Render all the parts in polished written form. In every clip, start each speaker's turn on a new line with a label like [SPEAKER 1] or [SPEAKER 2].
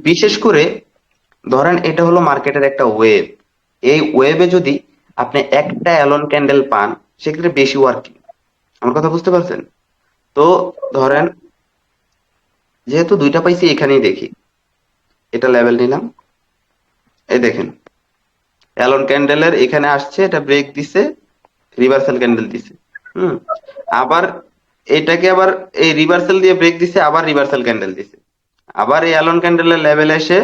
[SPEAKER 1] বিশেষ করে ধরেন এটা হলো মার্কেটের একটা ওয়েব। এই ওয়েবে যদি আপনি একটা অ্যালোন ক্যান্ডেল পান, সেক্ষেত্রে বেশি ওয়ার্কিং। আমার কথা বুঝতে পারছেন? তো ধরেন যেহেতু দুইটা পাইছি, এখানেই দেখি। এটা লেভেল নিলাম, এই দেখেন অ্যালোন ক্যান্ডেলের এখানে আসছে, এটা ব্রেক দিছে, রিভার্সাল ক্যান্ডেল দিছে। হুম। আবার এটাকে আবার এই রিভার্সাল দিয়ে ব্রেক দিছে, আবার রিভার্সাল ক্যান্ডেল দিছে। আবার এই অ্যালোন ক্যান্ডেলের লেভেল এসে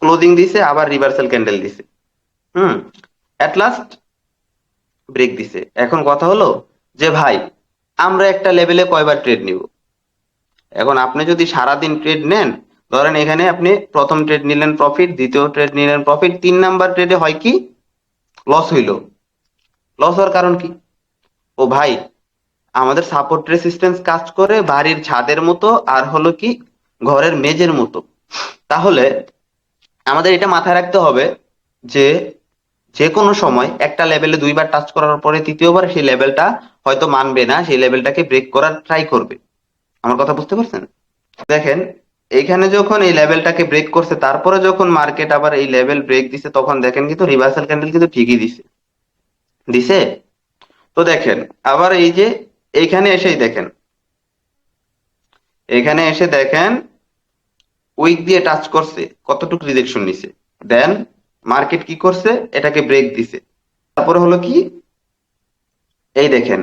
[SPEAKER 1] ক্লোজিং দিছে, আবার রিভার্সাল ক্যান্ডেল দিছে। হুম। এট লাস্ট ব্রেক দিছে। এখন কথা হলো যে ভাই, আমরা একটা লেভেলে কয়বার ট্রেড নিব? এখন আপনি যদি সারাদিন ট্রেড নেন, ধরেন এখানে আপনি প্রথম ট্রেড নিলেন প্রফিট, দ্বিতীয় ট্রেড নিলেন প্রফিট, 3 নাম্বার ট্রেডে হয় কি? লস হইলো। লস হওয়ার কারণ কি? ও ভাই, আমাদের সাপোর্ট রেসিস্টেন্স কাজ করে বাড়ির ছাদের মতো, আর হলো কি ঘরের মেঝের মতো। তাহলে আমাদের এটা মাথায় রাখতে হবে যে যে কোনো সময় একটা লেভেলে দুইবার টাচ করার পরে তৃতীয়বার সেই লেভেলটা হয়তো মানবে না, সেই লেভেলটাকে ব্রেক করার ট্রাই করবে। আমার কথা বুঝতে পারছেন? দেখেন, এইখানে যখন এই লেভেলটাকে ব্রেক করছে, তারপরে যখন মার্কেট আবার এই লেভেল ব্রেক দিছে, তখন দেখেন কিন্তু রিভার্সাল ক্যান্ডেল কিন্তু ঠিকই দিছে। দিছে। তো দেখেন, আবার এই যে এইখানে এসেই দেখেন, এখানে এসে দেখেন উইক দিয়ে টাচ করছে, কতটুকু রিজেকশন নিছে। দেন মার্কেট কি করছে? এটাকে ব্রেক দিছে। তারপরে হলো কি, এই দেখেন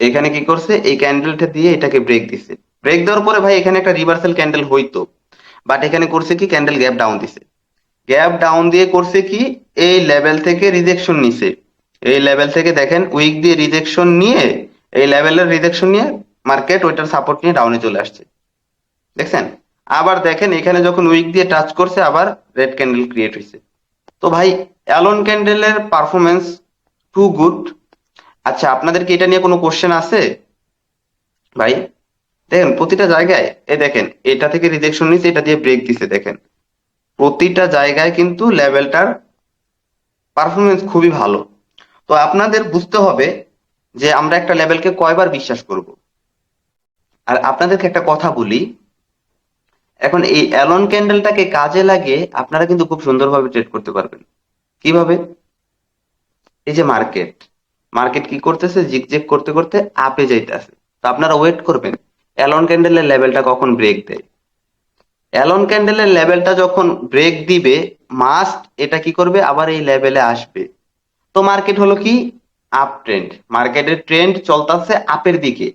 [SPEAKER 1] এখানে কি করছে, এই ক্যান্ডেলটা দিয়ে এটাকে ব্রেক দিছে। ব্রেক দেওয়ার পরে ভাই এখানে একটা রিভার্সাল ক্যান্ডেল হইতো, বাট এখানে করছে কি, ক্যান্ডেল গ্যাপ ডাউন দিছে। গ্যাপ ডাউন দিয়ে করছে কি, এই লেভেল থেকে রিজেকশন নিছে। এই লেভেল থেকে দেখেন উইক দিয়ে রিজেকশন নিয়ে, এই লেভেলের রিজেকশন নিয়ে মার্কেট ওইটার সাপোর্ট নিয়ে ডাউনে চলে আসছে। দেখছেন? আবার দেখেন এখানে যখন উইক দিয়ে টাচ করছে, আবার রেড ক্যান্ডেল ক্রিয়েট হয়েছে। তো ভাই, অ্যালোন ক্যান্ডেলের পারফরমেন্স টু গুড। আচ্ছা, আপনাদের কি এটা নিয়ে কোনো কোশ্চেন আছে ভাই? দেখেন প্রতিটা জায়গায়, এ দেখেন এটা থেকে রিজেকশন নিচ্ছে, এটা দিয়ে ব্রেক দিছে। দেখেন প্রতিটা জায়গায় কিন্তু লেভেলটার পারফরমেন্স খুবই ভালো। তো আপনাদের বুঝতে হবে যে আমরা একটা লেভেলকে কয়বার বিশ্বাস করব। আর আপনাদেরকে একটা কথা বলি, এখন এই অ্যালন ক্যান্ডেলটাকে কাজে লাগিয়ে আপনারা কিন্তু খুব সুন্দরভাবে ট্রেড করতে পারবেন। কিভাবে? এই যে মার্কেট, মার্কেট কি করতেছে, জিগজেগ করতে করতে আপে যাইতেছে। তো আপনারা ওয়েট করবেন অ্যালন ক্যান্ডেলের লেভেলটা কখন ব্রেক দেয়। অ্যালন ক্যান্ডেলের লেভেলটা যখন ব্রেক দিবে, মাস্ট এটা কি করবে, আবার এই লেভেলে আসবে। তো মার্কেট হলো কি, আপ ট্রেন্ড, মার্কেটের ট্রেন্ড চলতেছে আপের দিকে।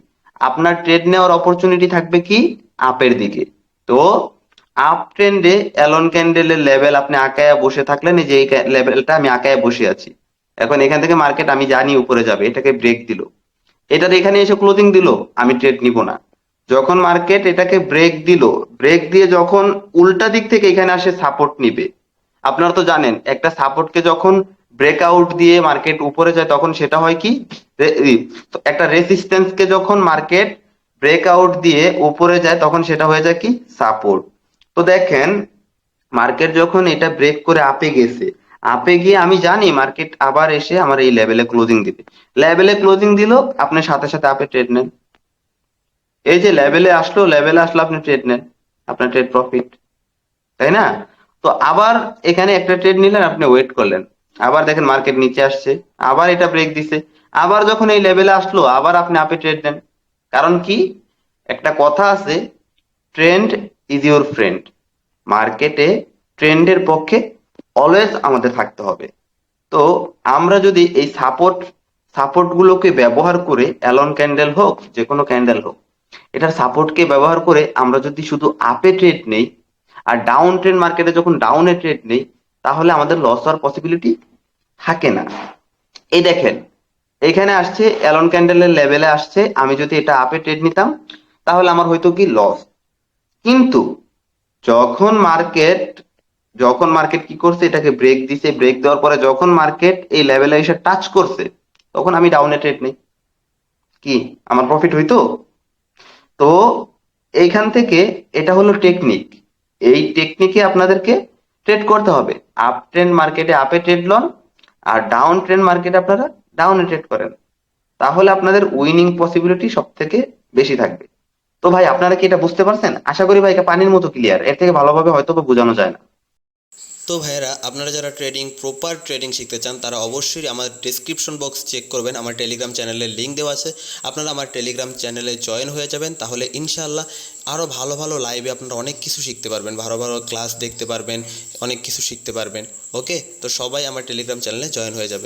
[SPEAKER 1] আপনার ট্রেড নেওয়ার অপরচুনিটি থাকবে কি, আপের দিকে। তো আপ ট্রেন্ডে অ্যালন ক্যান্ডেলের লেভেল আপনি আঁকায়া বসে থাকলেন, এই যে এই লেভেলটা আমি আঁকায়া বসে আছি। এখন এখান থেকে মার্কেট আমি জানি উপরে যাবে, এটাকে ব্রেক দিল, এটার এখানে এসে ক্লোজিং দিল, আমি ট্রেড নিব না। যখন মার্কেট এটাকে ব্রেক দিল, ব্রেক দিয়ে যখন উল্টা দিক থেকে এখানে আসে সাপোর্ট নিবে, আপনারা তো জানেন একটা সাপোর্টকে যখন ব্রেকআউট দিয়ে মার্কেট উপরে যায়, তখন সেটা হয় কি, তো একটা রেসিস্ট্যান্স কে যখন মার্কেট ব্রেকআউট দিয়ে উপরে যায়, তখন সেটা হয়ে যায় কি, সাপোর্ট। তো দেখেন মার্কেট যখন এটা ব্রেক করে আপে গেছে, আপে গিয়ে আমি জানি মার্কেট আবার এসে আমার এই লেভেলে ক্লোজিং দিবে। লেভেলে ক্লোজিং দিল, আপনি সাথে সাথে আপে ট্রেড নেন। এই যে লেভেলে আসলো, লেভেলে আসলো, আপনি ট্রেড নেন, আপনার ট্রেড প্রফিট, তাই না? তো আবার এখানে একটা ট্রেড নিলেন, আপনি ওয়েট করলেন, আবার দেখেন মার্কেট নিচে আসছে, আবার এটা ব্রেক দিছে, আবার যখন এই লেভেলে আসলো, আবার আপনি আপে ট্রেড নেন। কারণ কি, একটা কথা আছে, ট্রেন্ড ইজ ইউর ফ্রেন্ড। মার্কেটে ট্রেন্ডের পক্ষে অলওয়েজ আমাদের থাকতে হবে। তো আমরা যদি এই সাপোর্ট গুলোকে ব্যবহার করে, অ্যালন ক্যান্ডেল হোক যে কোনো ক্যান্ডেল হোক, এটার সাপোর্টকে ব্যবহার করে আমরা যদি শুধু আপে ট্রেড নেই, আর ডাউন ট্রেন্ড মার্কেটে যখন ডাউনে ট্রেড নেই, তাহলে আমাদের লস হওয়ার পসিবিলিটি থাকে না। এই দেখেন এখানে আসছে, অ্যালন ক্যান্ডেলের লেভেলে আসছে, আমি যদি এটা আপে ট্রেড নিতাম, তাহলে আমার হয়তো কি লস। কিন্তু যখন মার্কেট যখন মার্কেট কি করছে, এটাকে ব্রেক দিছে, ব্রেক দেওয়ার পরে যখন মার্কেট এই লেভেলে এসে টাচ করছে, তখন আমি ডাউনে ট্রেড নেই, কি আমার প্রফিট হইতো? তো এইখান থেকে এটা হলো টেকনিক। এই টেকনিকে আপনাদেরকে ট্রেড করতে হবে। আপ ট্রেন্ড মার্কেটে আপে ট্রেড লন, আর ডাউন ট্রেন্ড মার্কেটে আপনারা ডাউনে ট্রেড করেন। তাহলে আপনাদের উইনিং পসিবিলিটি সব থেকে বেশি থাকবে। তো তো ভাই আপনারা কি এটা বুঝতে পারছেন? আশা করি ভাই এটা পানির মতো ক্লিয়ার, এর থেকে ভালোভাবে হয়তো বা বোঝানো যায় না।
[SPEAKER 2] তো ভাইয়েরা, আপনারা যারা প্রপার ট্রেডিং শিখতে চান তারা অবশ্যই আমার ডিসক্রিপশন বক্স চেক করবেন, আমার টেলিগ্রাম চ্যানেলের লিঙ্ক দেওয়া আছে। আপনারা আমার টেলিগ্রাম চ্যানেলে জয়েন হয়ে যাবেন, তাহলে ইনশাআল্লাহ আরও ভালো ভালো লাইভে আপনারা অনেক কিছু শিখতে পারবেন, ভালো ভালো ক্লাস দেখতে পারবেন, অনেক কিছু শিখতে পারবেন। ওকে, তো সবাই আমার টেলিগ্রাম চ্যানেলে জয়েন হয়ে যাবেন।